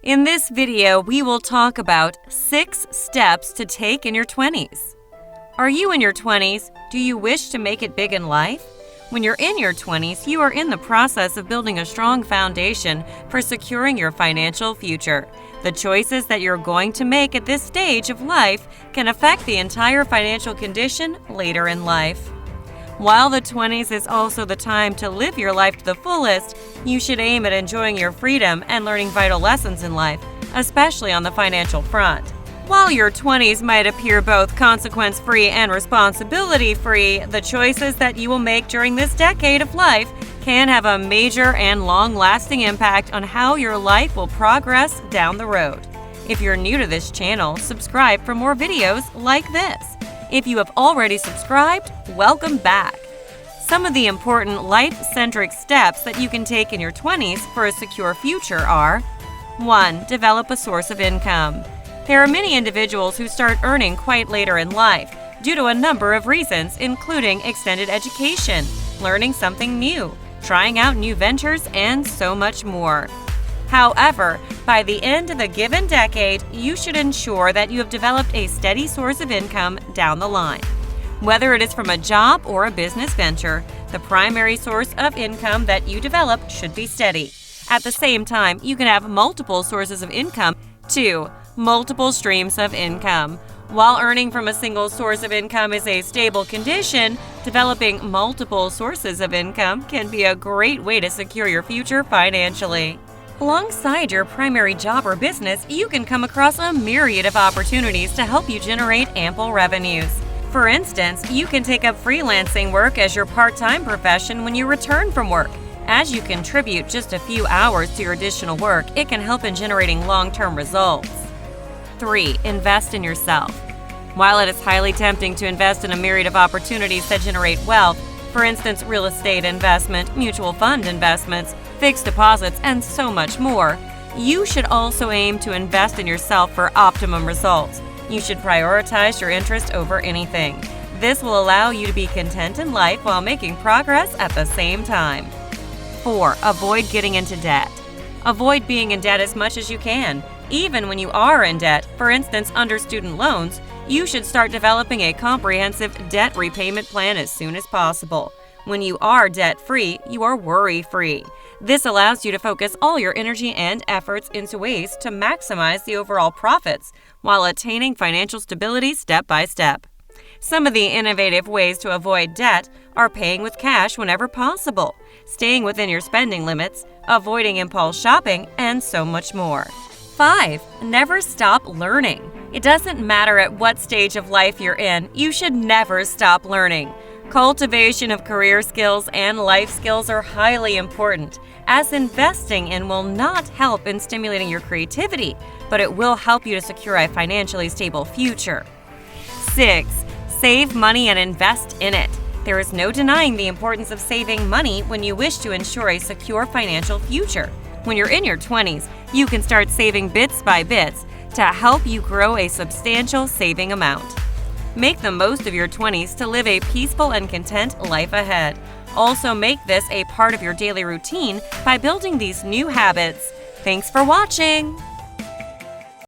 In this video, we will talk about 6 steps to take in your 20s. Are you in your 20s? Do you wish to make it big in life? When you're in your 20s, you are in the process of building a strong foundation for securing your financial future. The choices that you're going to make at this stage of life can affect the entire financial condition later in life. While the 20s is also the time to live your life to the fullest, you should aim at enjoying your freedom and learning vital lessons in life, especially on the financial front. While your 20s might appear both consequence-free and responsibility-free, the choices that you will make during this decade of life can have a major and long-lasting impact on how your life will progress down the road. If you're new to this channel, subscribe for more videos like this. If you have already subscribed, welcome back. Some of the important life-centric steps that you can take in your 20s for a secure future are: 1. Develop a source of income. There are many individuals who start earning quite later in life due to a number of reasons, including extended education, learning something new, trying out new ventures, and so much more. However, by the end of a given decade, you should ensure that you have developed a steady source of income down the line. Whether it is from a job or a business venture, the primary source of income that you develop should be steady. At the same time, you can have multiple sources of income. 2. Multiple streams of income. While earning from a single source of income is a stable condition, developing multiple sources of income can be a great way to secure your future financially. Alongside your primary job or business, you can come across a myriad of opportunities to help you generate ample revenues. For instance, you can take up freelancing work as your part-time profession when you return from work. As you contribute just a few hours to your additional work, it can help in generating long-term results. 3. Invest in yourself. While it is highly tempting to invest in a myriad of opportunities that generate wealth, for instance, real estate investment, mutual fund investments, fixed deposits, and so much more, you should also aim to invest in yourself for optimum results. You should prioritize your interest over anything. This will allow you to be content in life while making progress at the same time. 4. Avoid getting into debt. Avoid being in debt as much as you can. Even when you are in debt, for instance under student loans, you should start developing a comprehensive debt repayment plan as soon as possible. When you are debt-free, you are worry-free. This allows you to focus all your energy and efforts into ways to maximize the overall profits while attaining financial stability step by step. Some of the innovative ways to avoid debt are paying with cash whenever possible, staying within your spending limits, avoiding impulse shopping, and so much more. 5. Never stop learning. It doesn't matter at what stage of life you're in, you should never stop learning. Cultivation of career skills and life skills are highly important, as investing in will not help in stimulating your creativity, but it will help you to secure a financially stable future. 6. Save money and invest in it. There is no denying the importance of saving money when you wish to ensure a secure financial future. When you're in your 20s, you can start saving bits by bits to help you grow a substantial saving amount. Make the most of your 20s to live a peaceful and content life ahead. Also make this a part of your daily routine by building these new habits. Thanks for watching!